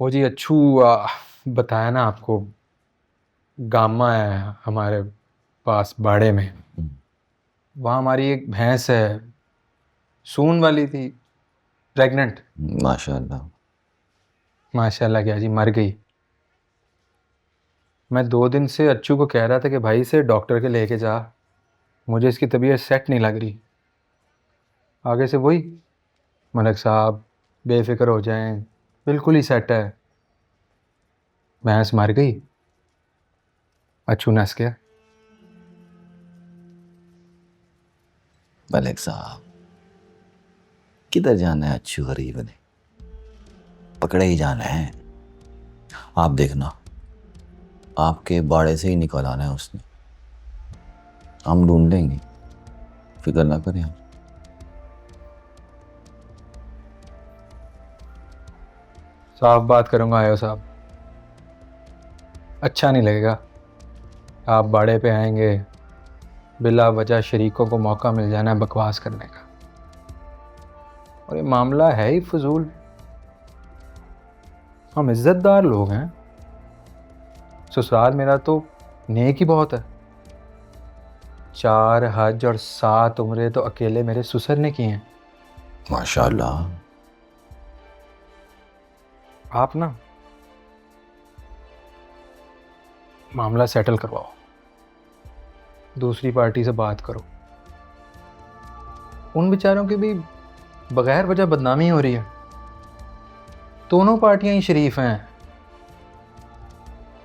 वो जी अच्छू बताया ना आपको, गामा है हमारे पास बाड़े में। वहाँ हमारी एक भैंस है, सून वाली थी, प्रेग्नेंट। माशाल्लाह। माशाल्लाह क्या जी, मर गई। मैं 2 दिन से अच्छू को कह रहा था कि भाई से डॉक्टर के लेके जा, मुझे इसकी तबीयत सेट नहीं लग रही। आगे से वही, मलक साहब बेफिक्र हो जाएं, बिल्कुल ही सेट है। भैंस मर गई, अच्छू नस गया। मलिक साहब, किधर जाना है? अच्छी गरीब ने पकड़े ही जाना है। आप देखना, आपके बाड़े से ही निकल आना है उसने। हम ढूंढ लेंगे, फिक्र ना करें आप। साफ बात करूंगा आयो साहब, अच्छा नहीं लगेगा। आप बाड़े पे आएंगे, बिला वजह शरीकों को मौका मिल जाना है बकवास करने का। और ये मामला है ही फजूल। हम इज्जतदार लोग हैं, ससुराल मेरा तो नेक ही बहुत है। 4 हज और 7 उम्रे तो अकेले मेरे ससुर ने किए हैं। माशाल्लाह। आप ना मामला सेटल करवाओ, दूसरी पार्टी से बात करो। उन बेचारों की भी बगैर वजह बदनामी हो रही है। दोनों पार्टियां ही शरीफ हैं,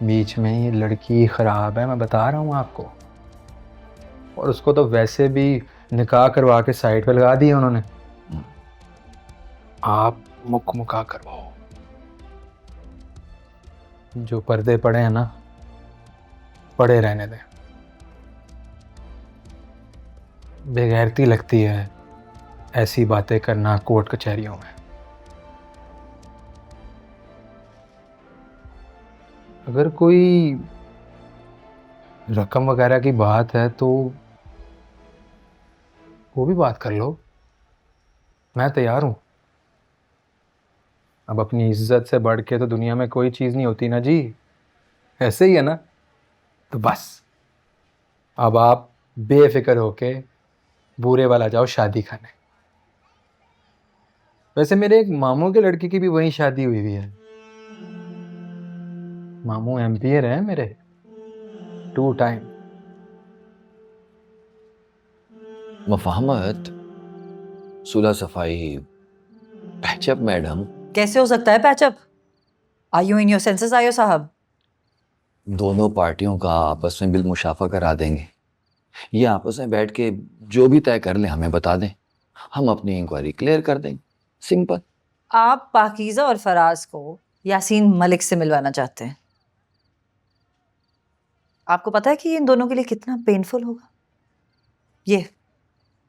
बीच में ये लड़की खराब है, मैं बता रहा हूँ आपको। और उसको तो वैसे भी निकाह करवा के साइड पे लगा दिया उन्होंने। आप मुका करवाओ। जो पर्दे पड़े हैं ना, पड़े रहने दें। बेगैरती लगती है ऐसी बातें करना कोर्ट कचहरियों में। अगर कोई रकम वगैरह की बात है तो वो भी बात कर लो, मैं तैयार हूं। अब अपनी इज्जत से बढ़ के तो दुनिया में कोई चीज नहीं होती ना जी, ऐसे ही है ना। तो बस अब आप बेफिक्र होके बूरे वाला जाओ शादी खाने। वैसे मेरे एक मामू के लड़की की भी वहीं शादी हुई हुई है। मामू एम्पियर है मेरे, 2 टाइम। मफहमत, सुलह सफाई, पैचअप मैडम। कैसे हो सकता है patch up? Are you in your senses आयो साहब? दोनों पार्टियों का आपस में बिल मुशाफा करा देंगे। ये आपस में बैठ के जो भी तय कर लें हमें बता दें, हम अपनी इंक्वायरी क्लियर कर देंगे। सिंपल। आप पाकीज़ा और फराज को यासीन मलिक से मिलवाना चाहते हैं। आपको पता है कि ये इन दोनों के लिए कितना पेनफुल होगा? ये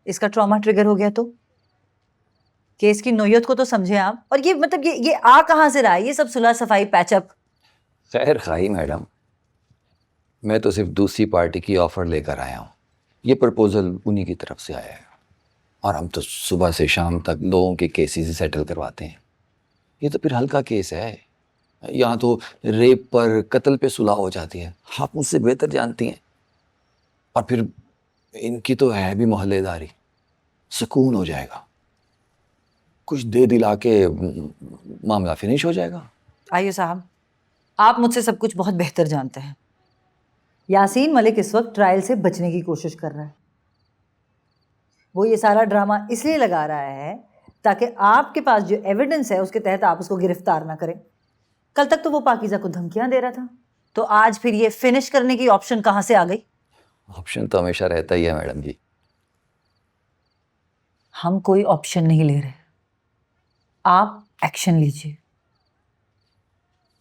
इसका ट्रॉमा ट्रिगर हो गया तो केस की नोयत को तो समझे आप। और ये मतलब ये आ कहां से रहा है ये सब सुलह सफाई पैचअप? खैर खाई मैडम, मैं तो सिर्फ दूसरी पार्टी की ऑफर लेकर आया हूँ। ये प्रपोजल उन्हीं की तरफ से आया है और हम तो सुबह से शाम तक लोगों के केसेस ही सेटल करवाते हैं। ये तो फिर हल्का केस है, यहाँ तो रेप पर कत्ल पे सुलह हो जाती है। आप मुझसे बेहतर जानती हैं। और फिर इनकी तो है भी मोहल्लेदारी, सुकून हो जाएगा। कुछ दे दिला के मामला फिनिश हो जाएगा। आइए साहब, आप मुझसे सब कुछ बहुत बेहतर जानते हैं। यासीन मलिक इस वक्त ट्रायल से बचने की कोशिश कर रहा है। वो ये सारा ड्रामा इसलिए लगा रहा है ताकि आपके पास जो एविडेंस है उसके तहत आप उसको गिरफ्तार ना करें। कल तक तो वो पाकीज़ा को धमकियां दे रहा था, तो आज फिर ये फिनिश करने की ऑप्शन कहां से आ गई? ऑप्शन तो हमेशा रहता ही है मैडम जी। हम कोई ऑप्शन नहीं ले रहे, आप एक्शन लीजिए।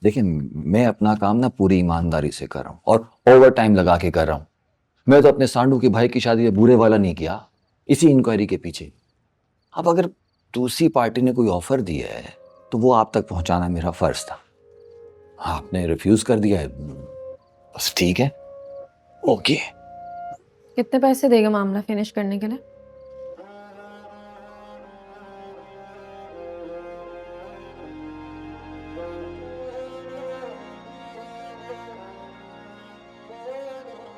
देखिए, मैं अपना काम ना पूरी ईमानदारी से कर रहा हूँ और ओवर टाइम लगा के कर रहा हूँ। मैं तो अपने सांडू के भाई की शादी में बुरे वाला नहीं किया, इसी इंक्वायरी के पीछे। अब अगर दूसरी पार्टी ने कोई ऑफर दिया है तो वो आप तक पहुंचाना मेरा फर्ज था। आपने रिफ्यूज कर दिया है, बस ठीक है, ओके। कितने पैसे देगा मामला फिनिश करने के लिए?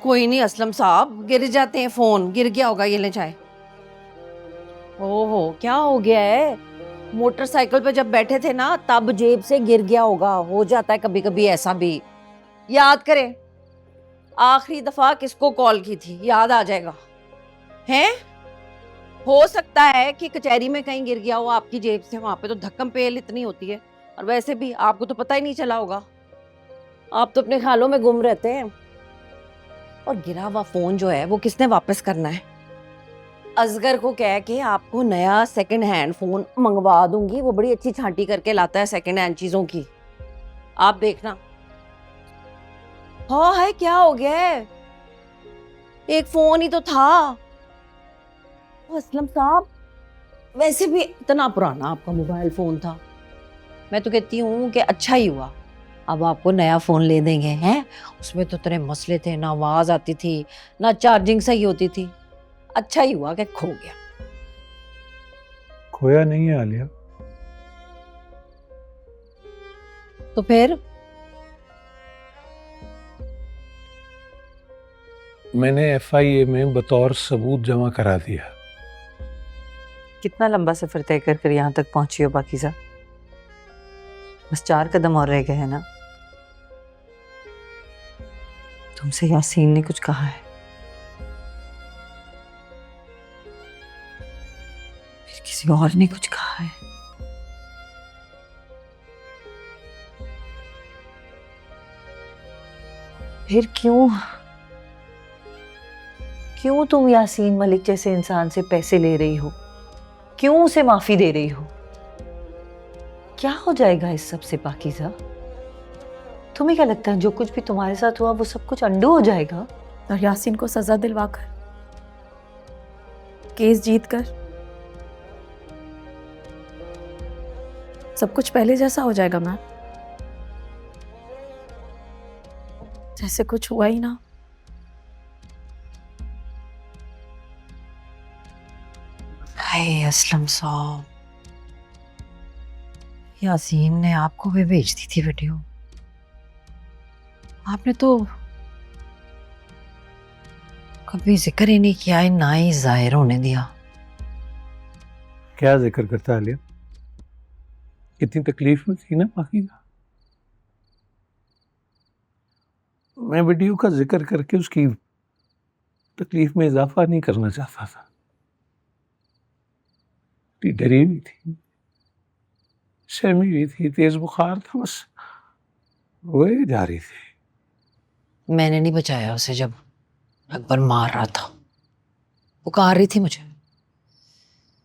कोई नहीं असलम साहब, गिर जाते हैं फोन, गिर गया होगा, ये ले चाय। ओहो क्या हो गया है? मोटरसाइकिल पे जब बैठे थे ना तब जेब से गिर गया होगा, हो जाता है कभी कभी ऐसा भी। याद करें आखिरी दफा किसको कॉल की थी, याद आ जाएगा। हैं? हो सकता है कि कचहरी में कहीं गिर गया हो आपकी जेब से, वहां पे तो धक्कम पेल इतनी होती है, और वैसे भी आपको तो पता ही नहीं चला होगा, आप तो अपने ख्यालों में गुम रहते हैं। और गिरा हुआ फोन जो है वो किसने वापस करना है? असगर को कह के आपको नया सेकंड हैंड फोन मंगवा दूंगी, वो बड़ी अच्छी छांटी करके लाता है सेकंड हैंड चीजों की, आप देखना। हाँ है, क्या हो गया है? एक फोन ही तो था। ओ असलम साहब, वैसे भी इतना पुराना आपका मोबाइल फोन था, मैं तो कहती हूँ कि अच्छा ही हुआ अब आपको नया फोन ले देंगे हैं। उसमें तो इतने मसले थे, ना आवाज आती थी ना चार्जिंग सही होती थी, अच्छा ही हुआ कि खो गया। खोया नहीं है आलिया, तो फिर मैंने FIA में बतौर सबूत जमा करा दिया। कितना लंबा सफर तय कर कर यहाँ तक पहुंची हो पाकीज़ा? बस 4 कदम और रह गए हैं ना। तुमसे यासीन ने कुछ कहा है? फिर किसी और ने कुछ कहा है? फिर क्यों तुम यासीन मलिक जैसे इंसान से पैसे ले रही हो? क्यों उसे माफी दे रही हो? क्या हो जाएगा इस सब से पाकीज़ा? तुम्हें क्या लगता है जो कुछ भी तुम्हारे साथ हुआ वो सब कुछ अंडू हो जाएगा? और यासीन को सजा दिलवाकर, केस जीतकर सब कुछ पहले जैसा हो जाएगा मैम, जैसे कुछ हुआ ही ना। हाय असलम साहब, यासीन ने आपको भी भेज दी थी वीडियो, आपने तो कभी जिक्र ही नहीं किया है, ना ही जाहिर होने दिया। क्या जिक्र करता आलिया, कितनी तकलीफ में थी ना पाकीज़ा। मैं वीडियो का जिक्र करके उसकी तकलीफ में इजाफा नहीं करना चाहता था, डरी हुई थी, सहमी हुई थी, तेज बुखार था, बस रोए जा रही थी। मैंने नहीं बचाया उसे जब अकबर मार रहा था, पुकार रही थी मुझे,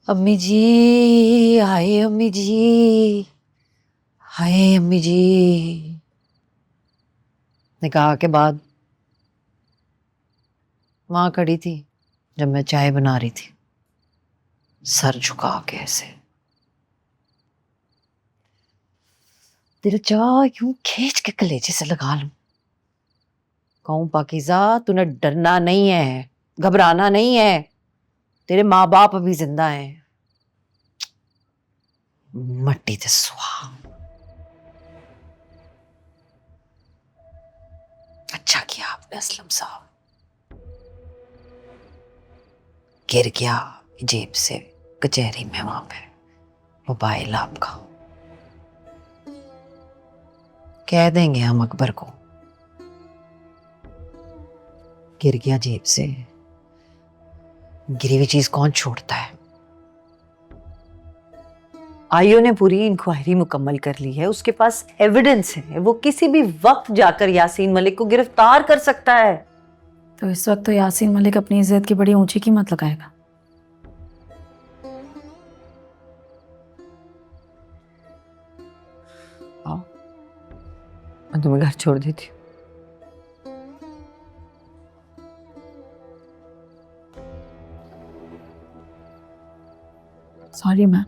अम्मी जी हाय, अम्मी जी हाय, अम्मी जी। निकाह के बाद माँ खड़ी थी जब मैं चाय बना रही थी, सर झुका के ऐसे, दिल चाह यूं खींच के कलेजे से लगा लूं, कहूं पाकीज़ा तूने डरना नहीं है, घबराना नहीं है, तेरे माँ बाप अभी जिंदा हैं। मट्टी ते सुहा। अच्छा किया आपने असलम साहब, गिर गया जेब से कचहरी में, वहां पे मोबाइल आपका, कह देंगे हम अकबर को गिर गया जेब से, गिरी हुई चीज कौन छोड़ता है। आईओ ने पूरी इंक्वायरी मुकम्मल कर ली है, उसके पास एविडेंस है, वो किसी भी वक्त जाकर यासीन मलिक को गिरफ्तार कर सकता है। तो इस वक्त तो यासीन मलिक अपनी इज्जत की बड़ी ऊंची कीमत लगाएगा। मैं तुम्हें घर छोड़ देती हूँ। Sorry ma'am.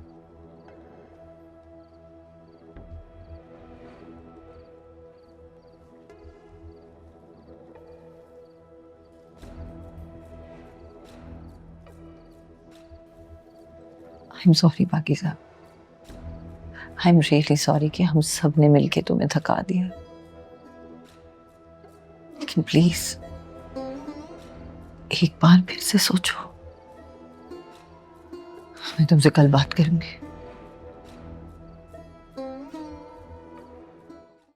I am sorry Pakeezah, I am really sorry कि हम सब ने मिलके तुम्हें थका दिया, लेकिन प्लीज एक बार फिर से सोचो। मैं तुमसे कल बात करूंगी।